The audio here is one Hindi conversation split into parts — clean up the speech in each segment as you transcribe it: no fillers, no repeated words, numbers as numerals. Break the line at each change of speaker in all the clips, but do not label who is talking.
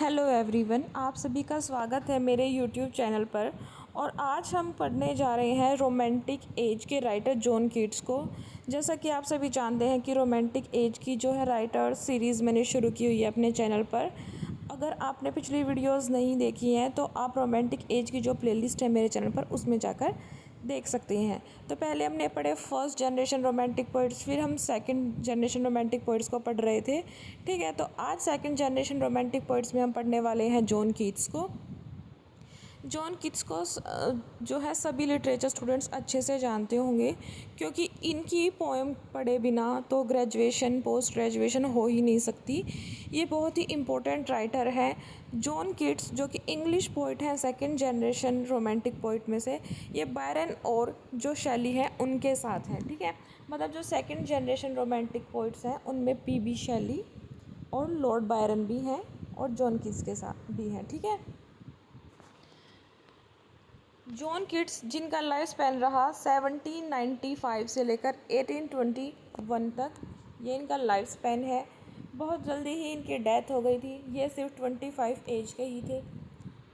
हेलो एवरीवन, आप सभी का स्वागत है मेरे यूट्यूब चैनल पर। और आज हम पढ़ने जा रहे हैं रोमांटिक एज के राइटर जॉन कीट्स को। जैसा कि आप सभी जानते हैं कि रोमांटिक एज की जो है राइटर सीरीज़ मैंने शुरू की हुई है अपने चैनल पर। अगर आपने पिछली वीडियोस नहीं देखी हैं तो आप रोमांटिक एज की जो प्लेलिस्ट है मेरे चैनल पर उसमें जाकर देख सकते हैं। तो पहले हमने पढ़े फर्स्ट जनरेशन रोमांटिक पोइट्स, फिर हम सेकंड जनरेशन रोमांटिक पोइट्स को पढ़ रहे थे। ठीक है, तो आज सेकंड जनरेशन रोमांटिक पोइट्स में हम पढ़ने वाले हैं जॉन कीट्स को। जॉन कीट्स को जो है सभी लिटरेचर स्टूडेंट्स अच्छे से जानते होंगे, क्योंकि इनकी पोएम पढ़े बिना तो ग्रेजुएशन पोस्ट ग्रेजुएशन हो ही नहीं सकती। ये बहुत ही इम्पोर्टेंट राइटर है जॉन कीट्स, जो कि इंग्लिश पोइट हैं सेकंड जनरेशन रोमांटिक पोइट में से। ये बायरन और जो शैली है उनके साथ हैं। ठीक है, मतलब जो सेकंड जनरेशन रोमांटिक पोइट्स हैं उनमें पी शैली और लॉर्ड बायरन भी हैं और जॉन कीट्स के साथ भी हैं। ठीक है, जॉन कीट्स जिनका लाइफ स्पैन रहा 1795 से लेकर 1821 तक, ये इनका लाइफ स्पैन है। बहुत जल्दी ही इनकी डेथ हो गई थी, ये सिर्फ 25 एज के ही थे।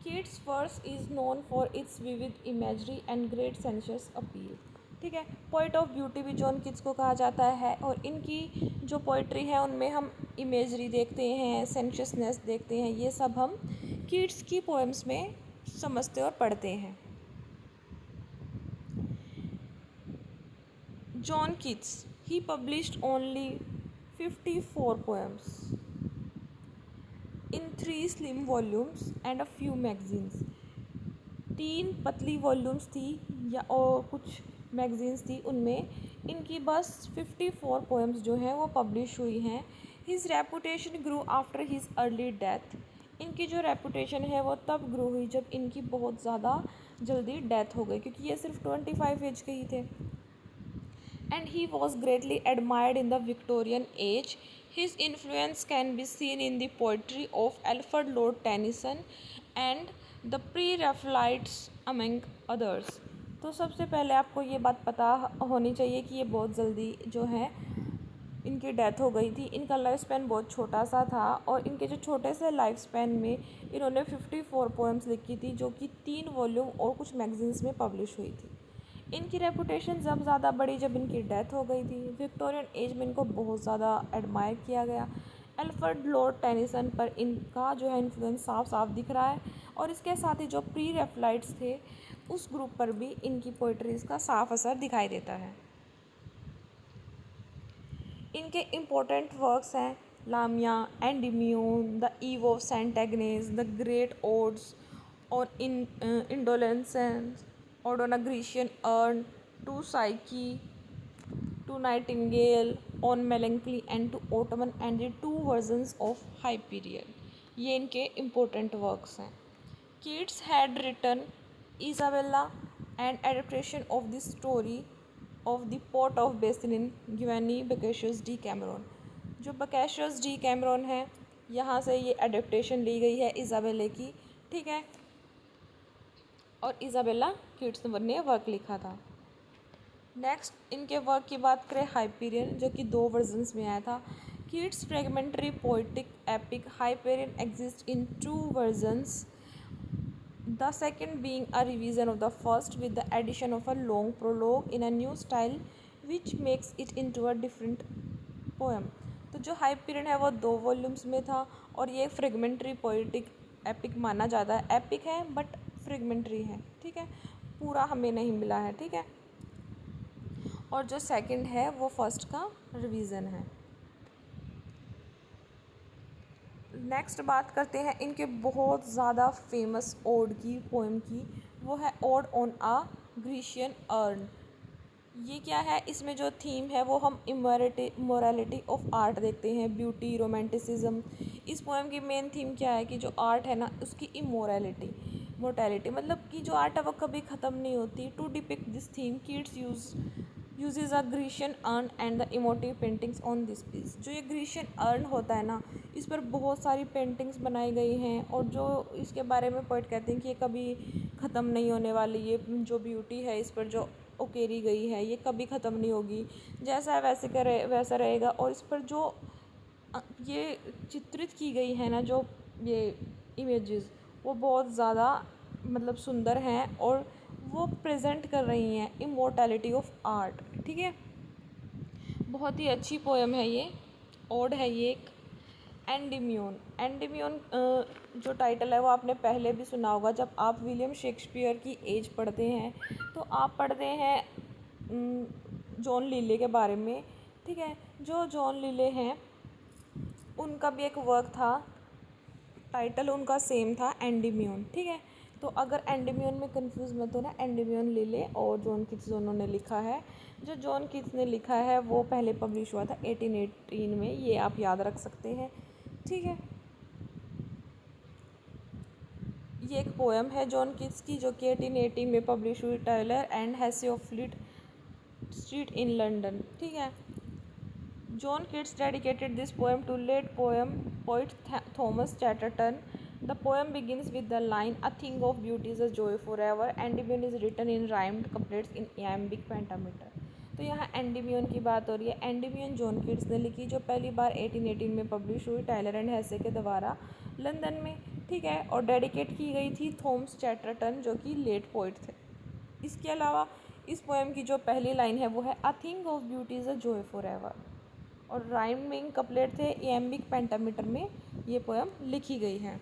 Keats verse is known for its vivid imagery and great sensuous appeal. ठीक है, पोइट ऑफ ब्यूटी भी जॉन कीट्स को कहा जाता है। और इनकी जो पोइट्री है उनमें हम इमेजरी देखते हैं, सेंशसनेस देखते हैं, ये सब हम कीट्स की पोएम्स में समझते और पढ़ते हैं। John Keats, he published only 54 poems in 3 slim volumes and a few magazines. 3 पतली वॉल्यूम्स थी या और कुछ मैगजीन्स थी, उनमें इनकी बस 54 पोएम्स जो हैं वो पब्लिश हुई हैं। हिज रेपुटेशन ग्रू आफ्टर हिज अर्ली डेथ। इनकी जो रेपुटेशन है वो तब ग्रो हुई जब इनकी बहुत ज़्यादा जल्दी डेथ हो गई, क्योंकि ये सिर्फ 25 एज के ही थे। And he was greatly admired in the Victorian age. His influence can be seen in the poetry of Alfred Lord Tennyson and the Pre-Raphaelites among others. तो सबसे पहले आपको ये बात पता होनी चाहिए कि ये बहुत जल्दी जो है इनकी डेथ हो गई थी। इनका लाइफ स्पैन बहुत छोटा सा था और इनके जो छोटे से लाइफ स्पैन में इन्होंने 54 पोएम्स लिखी थी, जो कि 3 वॉल्यूम और कुछ मैगजीन्स में पब्लिश हुई थी। इनकी रेपुटेशन जब ज़्यादा बढ़ी जब इनकी डेथ हो गई थी। विक्टोरियन एज में इनको बहुत ज़्यादा एडमायर किया गया। अल्फ्रेड लॉर्ड टेनिसन पर इनका जो है इन्फ्लुएंस साफ साफ दिख रहा है। और इसके साथ ही जो प्री रैफलाइट्स थे उस ग्रुप पर भी इनकी पोइट्रीज़ का साफ असर दिखाई देता है। इनके इम्पोर्टेंट वर्क्स हैं Lamia, Endymion, the Eve of Saint Agnes, the great odes और indolence, on a Grecian urn, to Psyche, to Nightingale, on Melancholy and to Ottoman and the 2 versions of Hyperion। ये इनके important works हैं। Keats had written Isabella, an adaptation of the story of the Port of Basin in Giovanni Boccaccius di Cameron। जो Boccaccius di Cameron है, यहाँ से ये adaptation ली गई है इज़ाबेला की। ठीक है, और इज़ाबेला कीट्स ने वर्क लिखा था। नेक्स्ट इनके वर्क की बात करें हाइपेरियन, जो कि 2 वर्जन्स में आया था। Keats fragmentary poetic epic Hyperion exist in 2 versions, the second being a revision of the first with the addition of a long prologue in a new style which makes it into a different poem. तो जो हाइपेरियन है वो 2 वॉल्यूम्स में था और ये फ्रेगमेंटरी पोइटिक एपिक माना जाता है। एपिक है बट फ्रेगमेंटरी है। ठीक है, पूरा हमें नहीं मिला है। ठीक है, और जो सेकंड है वो फर्स्ट का रिवीजन है। नेक्स्ट बात करते हैं इनके बहुत ज़्यादा फेमस ओड की, पोएम की। वो है ode on a Grecian urn. ये क्या है, इसमें जो थीम है वो हम इमोरलिटी ऑफ आर्ट देखते हैं, ब्यूटी, रोमांटिसिज्म। इस पोएम की मेन थीम क्या है कि जो आर्ट है ना उसकी इमोरलिटी, मोर्टेलिटी, मतलब कि जो आर्ट है वो कभी ख़त्म नहीं होती। To depict this theme Keats uses a Grecian urn and the emotive paintings on this piece. जो ये ग्रीशियन अर्न होता है ना, इस पर बहुत सारी पेंटिंग्स बनाई गई हैं और जो इसके बारे में पोइट कहते हैं कि ये कभी ख़त्म नहीं होने वाली। ये जो ब्यूटी है इस पर जो उकेरी गई है ये कभी ख़त्म नहीं होगी, जैसा है वैसे करे वैसा रहेगा। और इस पर जो ये चित्रित की गई है ना, जो ये इमेजेस वो बहुत ज़्यादा मतलब सुंदर हैं और वो प्रेजेंट कर रही हैं इमोर्टैलिटी ऑफ आर्ट। ठीक है, बहुत ही अच्छी पोएम है ये, ओड है ये एक। एंडीम्यून, एंडीम्यून जो टाइटल है वो आपने पहले भी सुना होगा जब आप विलियम शेक्सपियर की एज पढ़ते हैं, तो आप पढ़ते हैं जॉन लीले के बारे में। ठीक है, जो जॉन लीले हैं उनका भी एक वर्क था, टाइटल उनका सेम था, एंडीम्यून। ठीक है, तो अगर एंडीम्यून में कंफ्यूज मत हो ना, एंडीम्यून लीले और जॉन कीट्स दोनों ने लिखा है। जो जॉन कीट्स ने लिखा है वो पहले पब्लिश हुआ था 1818 में, ये आप याद रख सकते हैं। ठीक है, ये एक पोएम है जॉन कीट्स की जो कि 1880 में पब्लिश हुई Taylor and Hessey of Fleet Street in London. ठीक है, John Keats dedicated this poem to late poet Thomas Chatterton. The poem begins with the line, "A thing of beauty is a joy forever." Endymion is written in rhymed couplets in iambic pentameter. तो यहाँ एंडीमियन की बात हो रही है। एंडीमियन जॉन कीट्स ने लिखी जो पहली बार 1818 में पब्लिश हुई टाइलर एंड हेसे के द्वारा लंदन में। ठीक है, और डेडिकेट की गई थी थॉमस चैटरटन जो कि लेट पोइट थे। इसके अलावा इस पोएम की जो पहली लाइन है वो है, "a thing of beauty is a joy for ever", और राइमिंग कपलेट थे इयम्बिक पेंटामीटर में ये पोएम लिखी गई है।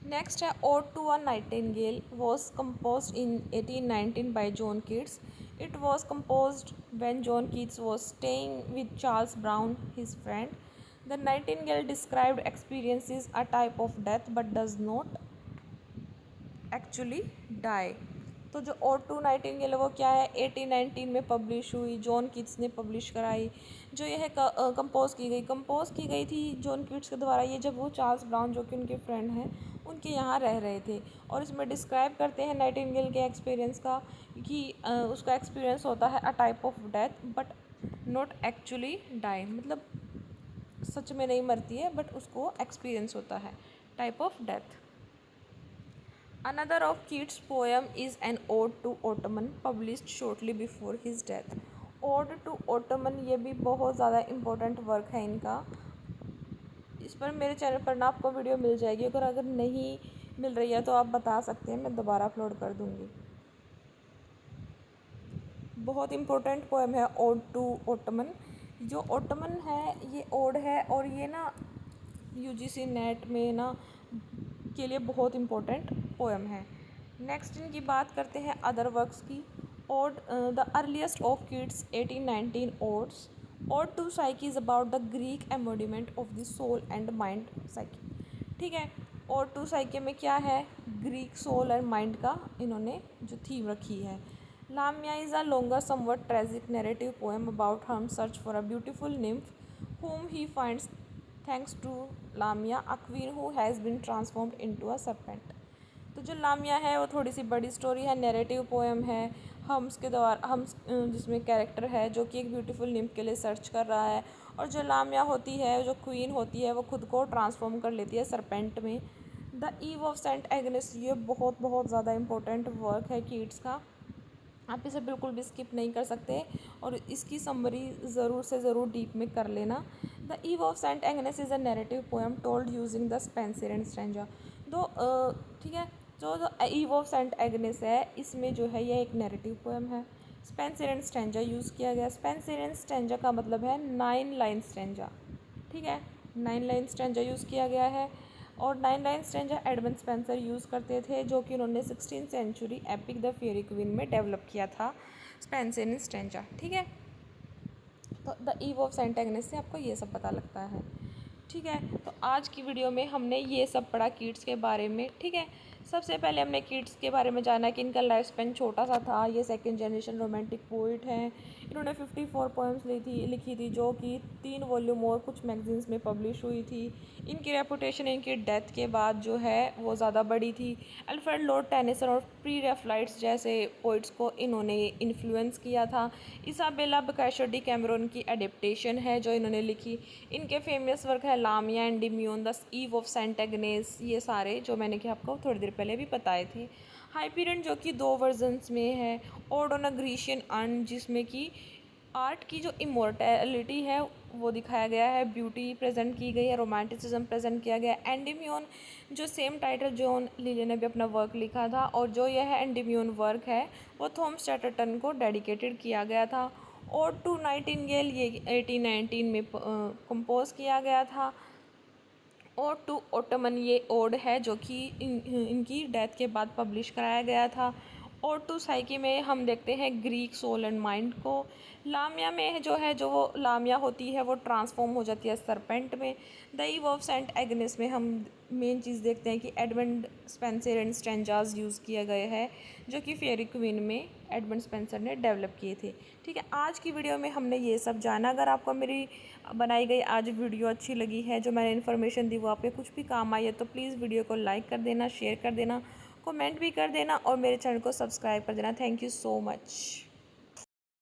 नेक्स्ट है ode to a nightingale, was composed in 1819 by John Keats. It was composed when John Keats was staying with Charles Brown, his friend. The nightingale described experiences a type of death but does not actually die. तो जो ओड टू नाइटिंगेल वो क्या है, 1819 में पब्लिश हुई, जॉन कीट्स ने पब्लिश कराई। जो यह कंपोज की गई थी जॉन कीट्स के द्वारा, ये जब वो चार्ल्स ब्राउन जो कि उनके फ्रेंड हैं उनके यहाँ रह रहे थे। और इसमें डिस्क्राइब करते हैं नाइटिंगेल के एक्सपीरियंस का कि उसका एक्सपीरियंस होता है a type of death but not actually die, मतलब सच में नहीं मरती है बट उसको एक्सपीरियंस होता है type of death. Another of Keats' poem is an ode to Ottoman, published shortly before his death. Ode to Ottoman ये भी बहुत ज़्यादा इम्पोर्टेंट वर्क है इनका। इस पर मेरे चैनल पर ना आपको वीडियो मिल जाएगी, अगर नहीं मिल रही है तो आप बता सकते हैं, मैं दोबारा अपलोड कर दूँगी। बहुत इम्पोर्टेंट पोएम है ओड टू ओटमन। जो ओटमन है ये ओड है और ये ना यूजीसी नेट में ना के लिए बहुत इम्पोर्टेंट पोएम है। नेक्स्ट इनकी बात करते हैं अदर वर्क्स की। Ode the earliest of Keats 1819 odes. Ode to Psyche is about the Greek embodiment of the soul and mind Psyche. ठीक है, ओड टू साइकी में क्या है, ग्रीक सोल एंड माइंड का इन्होंने जो थीम रखी है। Lamia is a longer somewhat tragic narrative poem about Herm's search for a beautiful nymph whom he finds thanks to Lamia, a queen who has been transformed into a serpent. तो जो लामिया है वो थोड़ी सी बड़ी स्टोरी है, नैरेटिव पोएम है। हम्स के द्वारा हम्स जिसमें कैरेक्टर है जो कि एक ब्यूटीफुल निम्फ के लिए सर्च कर रहा है, और जो लामिया होती है जो क्वीन होती है वो खुद को ट्रांसफॉर्म कर लेती है सरपेंट में। The Eve of Saint Agnes, ये बहुत ज़्यादा इम्पोर्टेंट वर्क है कीट्स का, आप इसे बिल्कुल भी स्किप नहीं कर सकते और इसकी समरी ज़रूर से ज़रूर डीप में कर लेना। The Eve of Saint Agnes is a narrative poem told using the Spenser and stanza. दो ठीक है, जो the Eve of Saint Agnes है इसमें जो है ये एक नैरेटिव पोएम है। स्पेंसर एंड स्ट्रेंजा यूज़ किया गया। स्पेंसर एंड स्ट्रेंजा का मतलब है 9 लाइन स्ट्रेंजा। ठीक है, 9 लाइन स्ट्रेंजा यूज़ किया गया है, और 9 line stanza Edmund Spenser use करते थे जो कि उन्होंने 16th century epic the Faerie Queene में डेवलप किया था स्पेंसर एंड स्ट्रेंजा। ठीक है, तो the Eve of Saint Agnes से आपको ये सब पता लगता है। ठीक है, तो आज की वीडियो में हमने ये सब पढ़ा कीट्स के बारे में। ठीक है, सबसे पहले हमने कीट्स के बारे में जाना कि इनका लाइफ स्पेन छोटा सा था। ये सेकंड जनरेशन रोमांटिक पोइट हैं। इन्होंने 54 पोएम्स लिखी थी जो कि 3 वॉल्यूम और कुछ मैगजीन्स में पब्लिश हुई थी। इनकी रेपुटेशन इनकी डेथ के बाद जो है वो ज़्यादा बड़ी थी। अल्फ्रेड लॉर्ड टेनिसन और प्री रेफलाइट्स जैसे पोइट्स को इन्होंने इन्फ्लुएंस किया था। इसाबेला बकैशर डी कैमरून की एडेप्टेशन है जो इन्होंने लिखी। इनके फेमस वर्क है लामिया एंड डिम्यून, the Eve of Saint Agnes, ये सारे जो मैंने कि आपको थोड़ी देर पहले भी बताए थे। हाइपीरियन जो कि 2 वर्जन्स में है। Ode on a Grecian earn, जिसमें कि आर्ट की जो इमोर्टैलिटी है वो दिखाया गया है, ब्यूटी प्रेजेंट की गई है, रोमांटिसिज्म प्रेजेंट किया गया है। एंडीम्यून जो सेम टाइटल जॉन लीले ने भी अपना वर्क लिखा था, और जो यह एंडीम्यून वर्क है वो थॉमस चैटरटन को डेडिकेटेड किया गया था। और टू नाइटिंगेल ये 1819 में कंपोज किया गया था। और टू ओटमन ये ओड है जो कि इनकी डेथ के बाद पब्लिश कराया गया था। और टू साइकी में हम देखते हैं ग्रीक सोल एंड माइंड को। लामिया में जो है, जो वो लामिया होती है वो ट्रांसफॉर्म हो जाती है सरपेंट में। The Eve of Saint Agnes में हम मेन चीज़ देखते हैं कि Edmund Spenser and stanzas use किए गए हैं, जो कि फेयरी क्वीन में एडमंड स्पेंसर ने डेवलप किए थे। ठीक है, आज की वीडियो में हमने ये सब जाना। अगर आपको मेरी बनाई गई आज वीडियो अच्छी लगी है, जो मैंने इन्फॉर्मेशन दी वो आपके कुछ भी काम आई है, तो प्लीज़ वीडियो को लाइक कर देना, शेयर कर देना, कमेंट भी कर देना और मेरे चैनल को सब्सक्राइब कर देना। Thank you so much.